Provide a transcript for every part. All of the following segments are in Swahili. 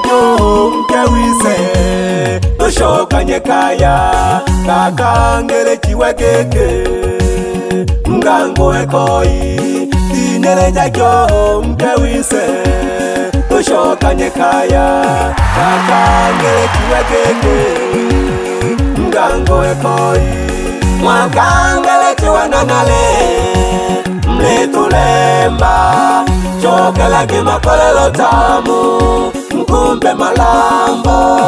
jyo mkewise toshokanye kaya kakangele chiwekeke mgango ekoi dinele jyo mkewise toshokanye kaya kakangele chiwekeke mgango ekoi mwakangele chiwananale mletulemba chokela kimakolelo tamu mkumbe malambo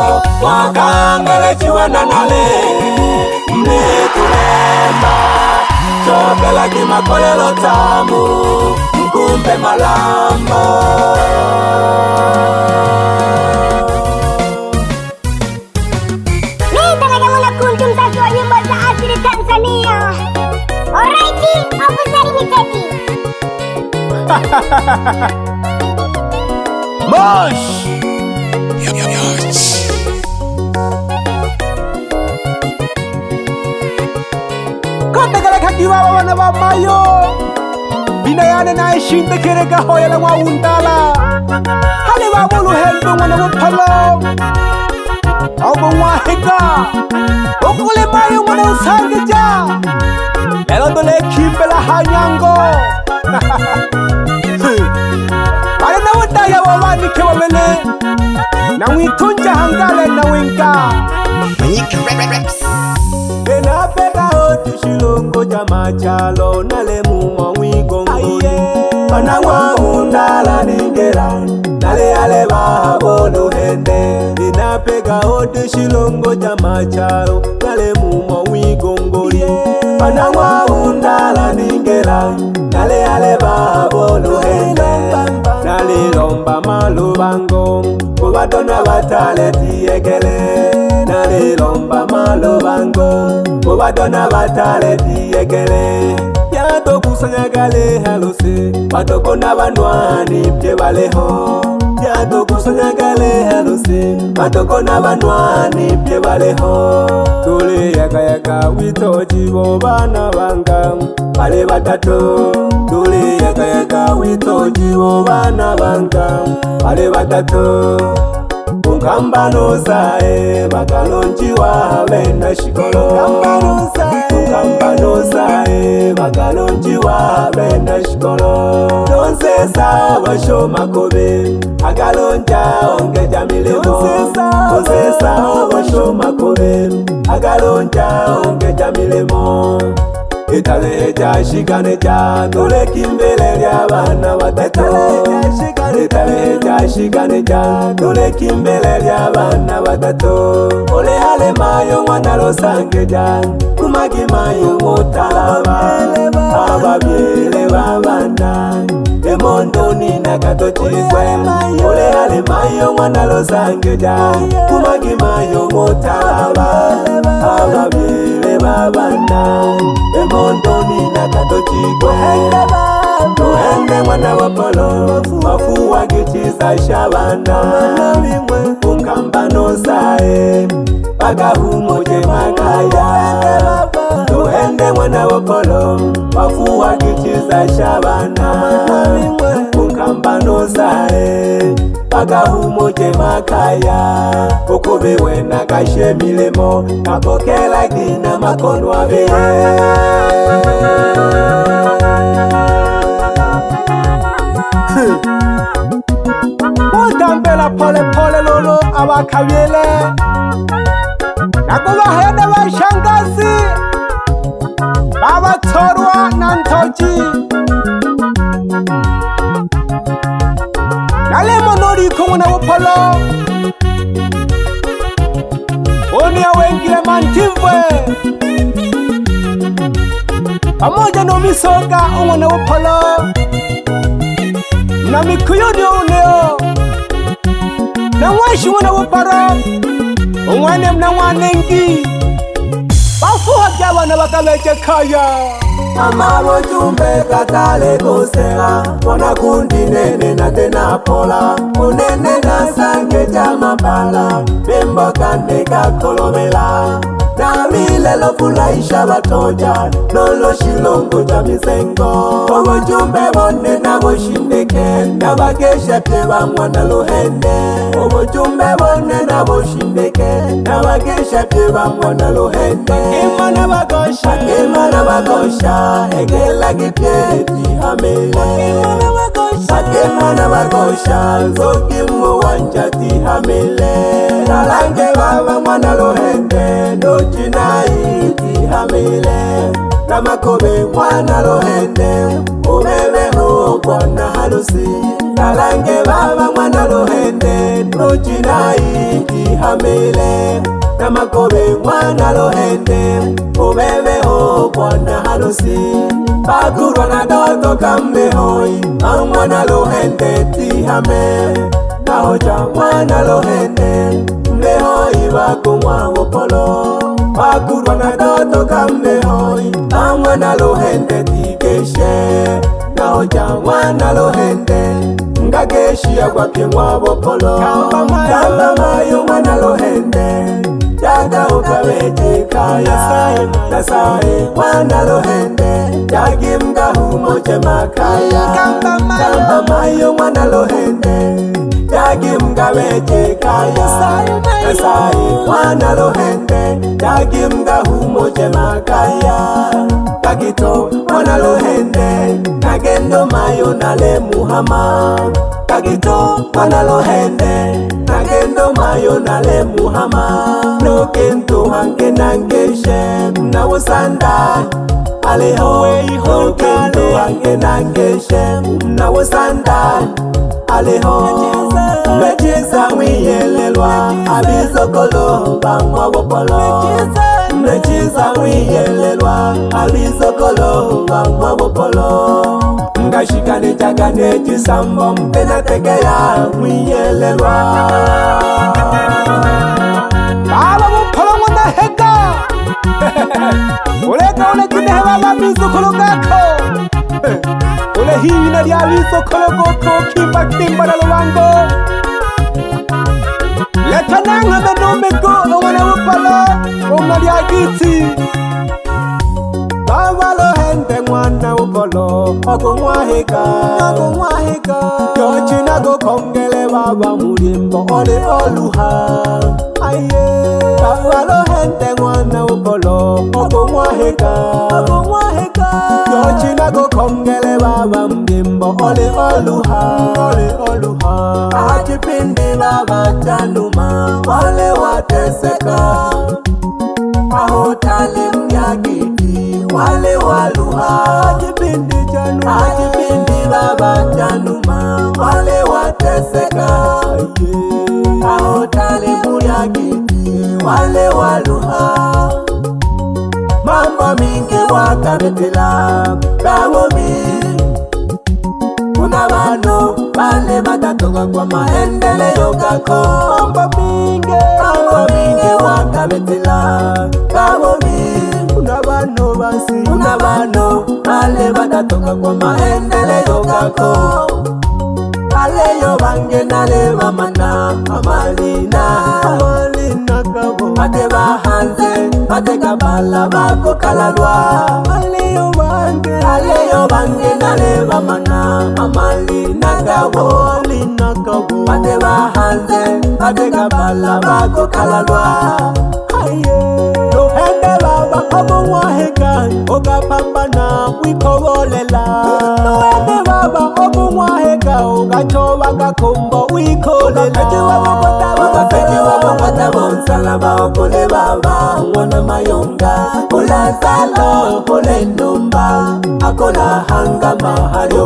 mwakangele chiwananale mletulemba chokela kimakolelo tamu mkumbe malambo. Alrighty, Officer Mitati. Mosh! Kotegala kakiwa wana ba mayo. Binayane na ishinde kereka hoyala wa undala. Hale wa bolu hendo wana wapalo. Obo wahega. Okule mayo wana usangeja. Elondole kimbela hanyango. Ale na wotaya wawani kewabele. Na witunja hangale na winka. Manyika Rex. Enapeka hoti shilongo jama chalo nale mumwa wigongole. Panangwa undala ningera nale ale babolo hende. Enapeka hoti shilongo jama chalo nale mumwa wigongole. Panangwa undala ningera nale ale babolo hende. Nale lomba malubango kubatona batale tiyekele. Nale lomba malubango kubatona batale tiyekele. Yato kusanyagale halose batoko na banwani pye baleho. Yato kusanyagale halose batoko na banwani pye baleho. Tule yaka yaka witoji bo bana banga bale batatu. Tule yaka yaka witoji bo bana banga bale batatu. Unkambano sae bakalonjiwa bena shikolo. Unkambano sae bakalonjiwa bena shikolo. Donsesa basho makobe agalonja ongeja milemo. Donsesa basho makobe agalonja ongeja milemo. Itale eja shikane ja dole kimbele lya bana batatu. Itale eja shikane ja dole kimbele lya bana batatu. Ole hale mayo mwana losange ja kumagi mayo motalaba. Ababyele babana emondo nina katochikwe. Ole hale mayo mwana losange ja kumagi mayo motalaba. Ababyele babana emondo nina katochikwe. Tuhende mwana wapolo mafuwa gichiza shabana. Unkambano sae paka humoje makaya. Tuhende mwana wapolo mafuwa gichiza shabana. Unkambano sae paka humoje makaya. Ukubiwe na kashe milemo kapokela gina makono abe. Mutambela pole pole lolo abakabyele. Nakuba hende wa shangazi baba torwa na ntoji. Nale monori kumuna wapolo. Oni ya wengile mantivwe. Pamoja no misoga umwana wapolo. Na mikuyoni uneo na mwashi umwana wapara. Umwane mna mwanengi bafuha byabana bakabeje kaya. Amabo jumbe katale kosela wana kundi nene na tena pola. Unene na sange jama bala bembo kande kakolomela. Na Hamile lo fulaisha batoja Nolo shilongo ja misengo Obujumbe bone na boshindeke Nabagesha teba mwana lohende Obujumbe bone na boshindeke Nabagesha teba mwana lohende Imana bagosha Egela gipieti hamile Imana bagosha Zoki muwanja ti hamile Nalange baba mwana lohende Nojinai ti hamile Namakobe mwana lohende Umeme kwa na harusi Nalange baba mwana lohende Nojinai ti hamile Namakobe mwana lohende Umeme kwa na harusi Bakurwa na doto kambe hoi Mwana lohende ti hame Nahoja mwana lohende Mehoi wakumwa wopolo Bakurwa na doto kambe hoi Mwana lohende ti keshe Nahoja mwana lohende Ngageshi ya kwa pingwa wopolo Kamba mayo mwana lohende Dada ukaweje kaya Nasae mwana lohende Yagi mgahu moche makaya Kamba mayo mwana lohende Yagi mgaweje kaya Nasae mwana lohende Yagi mgahu moche makaya Kagito mwana lohende Nagendo mayo nale muhama Kagito mwana lohende Nagendo mayo nale muhama Nokento hange nangeshe Mnawosanda Aleho Nokento hange nangeshe Mnawosanda Aleho Mlechiza wiyelelwa Abizokolo bangwa wopolo Mlechiza wiyelelwa Abizokolo bangwa wopolo Ngashikane chagane chisambo Mpena tekeya wiyelelwa Baba mupolo mwana heka Uleka ule kinehe baba mizukulu gako Ule hii na dia mizukulu goko Kimba na luwango Leta nanga menumeko Wana upalo Umalia giti Baba lohende mwana upolo Ogumwa heka Yochi go kongele baba mulimbo Ole oluha Baba lohende mwana upolo Ogumwa heka Yochi go kongele baba mulimbo Ole oluha Ajipindi baba januma Wale wateseka Ahotali mnyagiti Wale waluha Ajipindi baba januma Wale wateseka Ahotali mnyagiti Wale waluha Mambo mingi wakametila Kawomi Kuna wano Wale matatoka kwa maendeleo kako Mambo mingi wakametila Kawomi Kuna wano Wale matatoka kwa maendeleo kako Aleyo bange nale mamana Amalina kabo Ate bahanze Ate kabala bako kalalwa Aleyo bange nale mamana Amalina kabo Ate bahanze Ate kabala bako kalalwa Lohende baba obo waheka Oga pambana wikowolela Lohende baba obo waheka Oga chowa kakombo wikolela Wakafeji wabokota bonsalaba Okole baba wana mayonga Ola salo ole numba Akola hanga mahario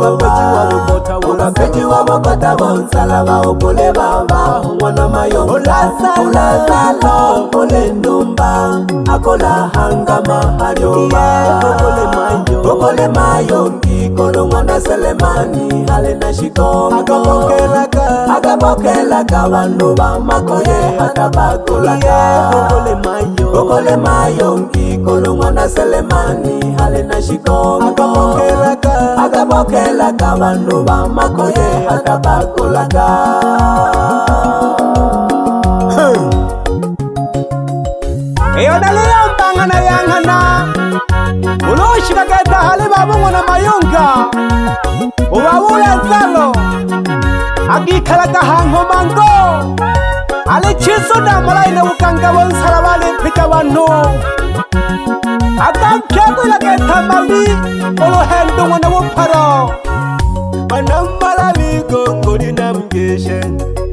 Wakafeji wabokota bonsalaba Okole baba wana mayonga Ola salo ole numba Akola hanga mahario Okole mayongi Kono mwana Selemani Halena shiko Agabokelaka Wanu ba makoye Atabakulaka Okole mayongi Kono mwana Selemani Halena shiko Agabokelaka Wanu ba makoye Atabakulaka Eyo naliyamba mwana mayunga ubabula nzalo agikalaga hankomango ale chiso na malaina ukanga bonsala bale pita bantu akankebula ketamali olohendo mwana wuparo manamala ligongoli namgeshe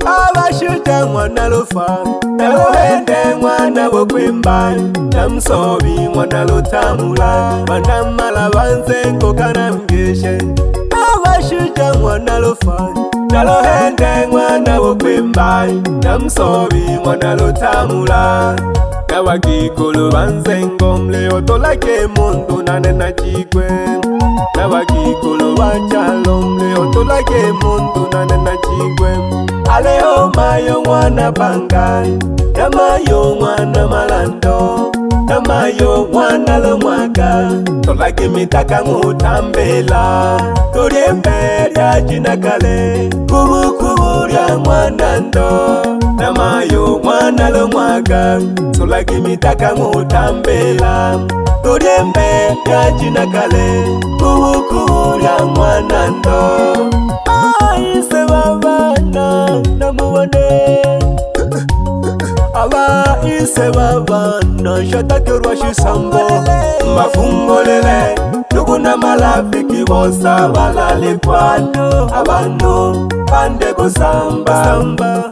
abashuja mwana lufa nalohende mwana wokwimba namsobi mwana lutamula manamala banzengo kanamgeshe abashuja mwana lufa nalohende mwana wokwimba namsobi mwana lutamula Nabagikolo banzengo mleo tolake mundu nanena chikwe Nabagikolo banchalo mleo tolake mundu nanena chikwe Aleo mayo mwana bangai Namayo mwana malando Namayo mwana lomwaka Tolake mitaka ngutambela Turiemberia jinakale Kubu kubu ya mwana ndo Namayo mwana lomwaka Tolake mitaka ngutambela Turiemberia jinakale Kubu kubu ya mwana ndo Aise babana namuwane Aba ise babana shatakerwa shisambo Mafungolele Nukuna malafiki bosa balale kwano Abanu pande kusamba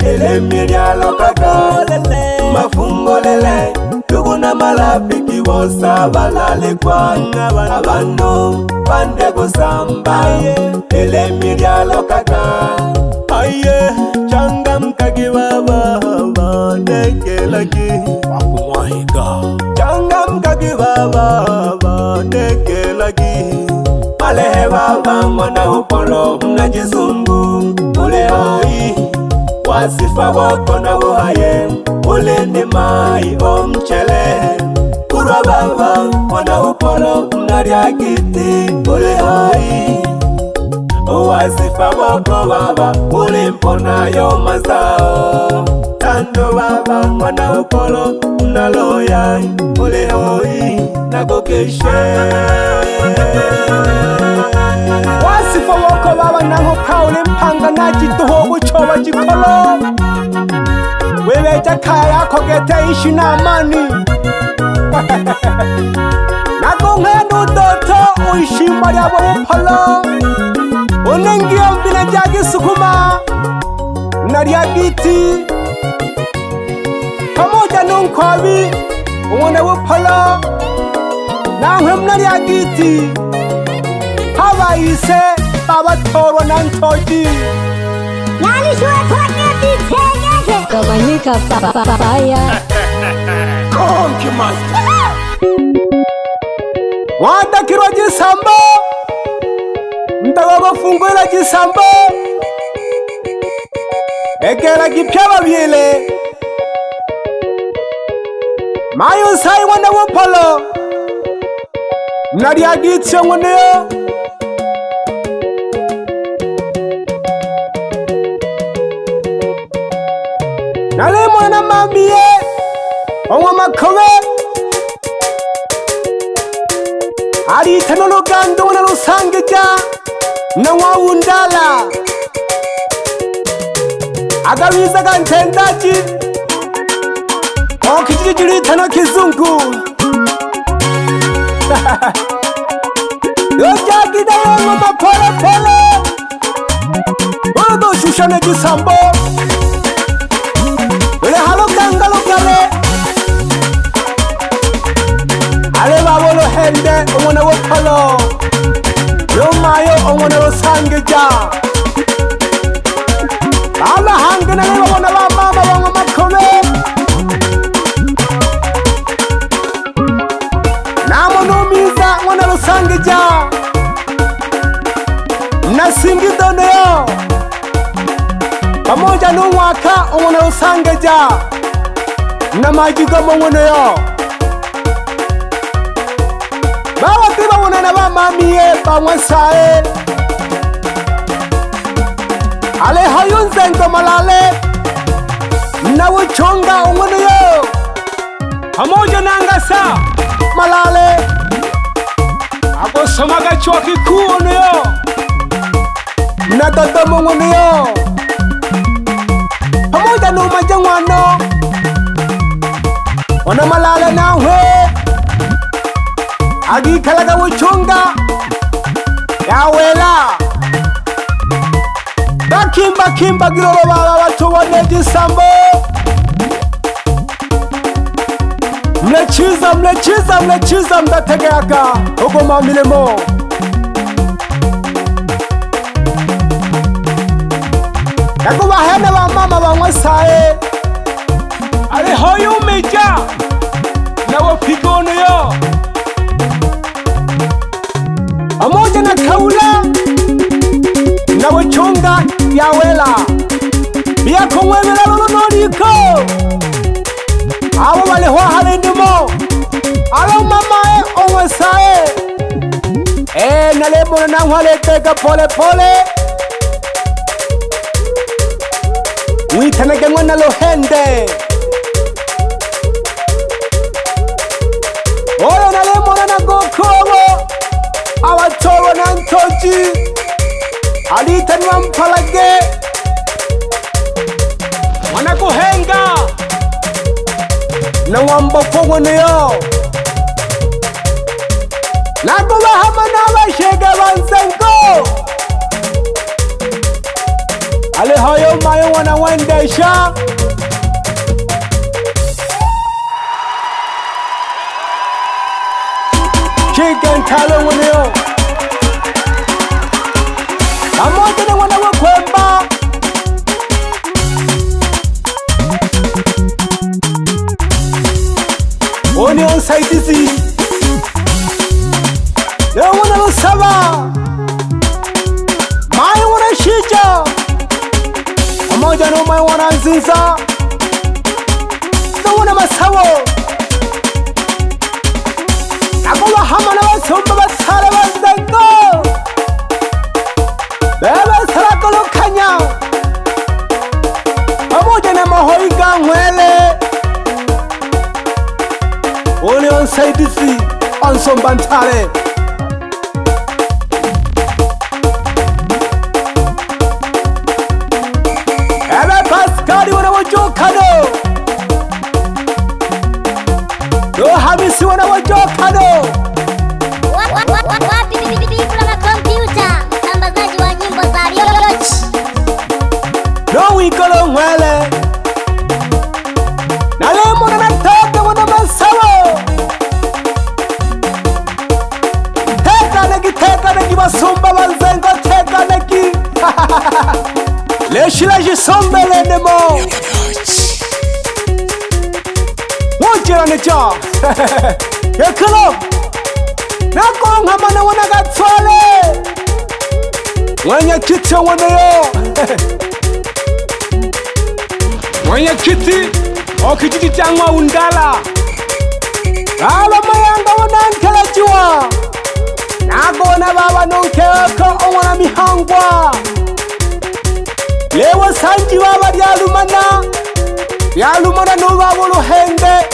Elemiria lokaka Mafungolele Nukuna malafiki bosa balale kwano Abanu pande kusamba Elemiria lokaka Aye changam kagi baba Nekelaki Wakumwahiga Changam kagi baba Nekelaki Malehe baba mwana upolo mnajizungu Ule hoi Wasifa wako na uhaye Ule ni mai omchele Kurwa baba mwana upolo mnariakiti Ule hoi Wasifa wako baba ule mpona yo mazao Tando baba mwana upolo mnaloya ule hoi nagokeshe Wasifa wako baba nango kaule mpanga na jituho uchowa jikolo Wewe jaka yako gete ishi na amani Nagongenu doto uishimba ya upolo Unengia mbina jagi sukuma Nariagiti Pamoja nunkwabi Uone wupala Nangwe mnariagiti Haba ise Baba toro nantoji Nani shue kwenye bitengeke Kabanyika papaya Konki master Wanda kirwa jisambo Mtagogo funguela jisambo Ekela kipyaba biele Mayo sai wana wopolo Nariagitio ngoneo Nale mwana mamie Onwa makowe Ari tanolo gando wana lusangeja Na wawundala Agawiza gantendaji Kijijiri tano kizungu Yojagi da yango mapole pole Odo shushane jisambo Wele halo kangalo kale Ale babolo hende omone wopalo Yomayo omone wosangeja Ala hangena leba wana ba mama wango makome Namonomiza wana losangeja Nasingidoneo Pamoja n'umwaka wana losangeja Namajigomo waneo Bawa tiba wana na ba mamiye bamwasae Ale hayunze ndo malale Na uchonga waneo Pamoja na angasa Malale agosomaga chuo kikuu niyo mnatotomo niyo pamoja na umajangwano wana malala nawe agikalaga buchunga yawela bakimba gilolo baba batubone gisambo mlechiza mdategeaka uko mamilemo yakuba hene ba mama bamwesaye aliho yumija nawo pigono yo amoja na kaula nawo chunga yawela biya kumwemela loloniko abo baliho halindimo alo mamae omwesaye nalemona nanhwaleteka pole pole witanage mwana lohende oyo nalemona na gokobo awatobo na ntoji alitanwa mpalage mwana kuhenga na wambofongwe niyo nakubahama n'abashega bansengo alihoyo mayo wanawendesha chicken talo waniyo amoja na wana wakwemba oni on saidizi leo wana lusaba mayo wana shija amoja na mayo wana nzinza na wana masawo nakuwa hama na wasumba basara banzego bebe sara kolokanya amoja na mahoiga mwele oni on saidizi on sombantare Paskari wana wajokano Yo Hamisi wana wajokano Wapi bibibibula na kompyuta usambazaji wa nyimbo za Riochi No wikolo mwele Nalemona na toka wana masawo Teka negi basumba banzengo teka negi Leshi sombele nemo Wujira necha Yekalo Nako ngamana wana gatsole Mwenye kiti waneyo Mwenye kiti Okijiji changwa undala Ala mayanga wana nkela jiwa Nako na baba nunkeko wana mihangwa Lewa sanji waba Yalumana nubabo luhende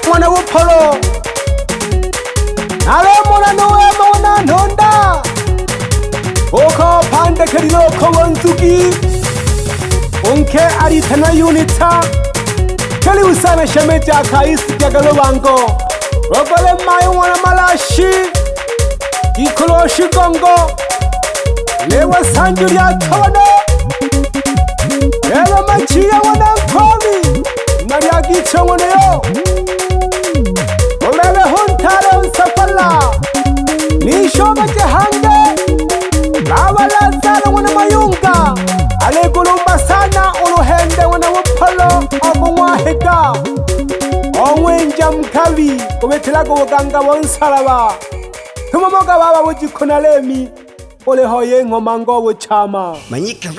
Mwana wupolo Nalemona nuwema wana nonda Oko pande kerilo kowonzuki Unke aritana unita Kali usana shemeja kaisi jagalo bango Robale mayo wana malashi Ikoloshi gongo Lewa sanji ya tawana Ela machia wana mkomi Nariagicha wana yo Olele huntare unsapala Nishoga jehange Lawala zala wana mayunga Ale gulumba sana uluhende wana wupalo Ogumwahika Onwenja mkavi Kubetilago waganga wansalaba Tumamoga baba wujikuna lemi Ole hoye ngomango wuchama Manyika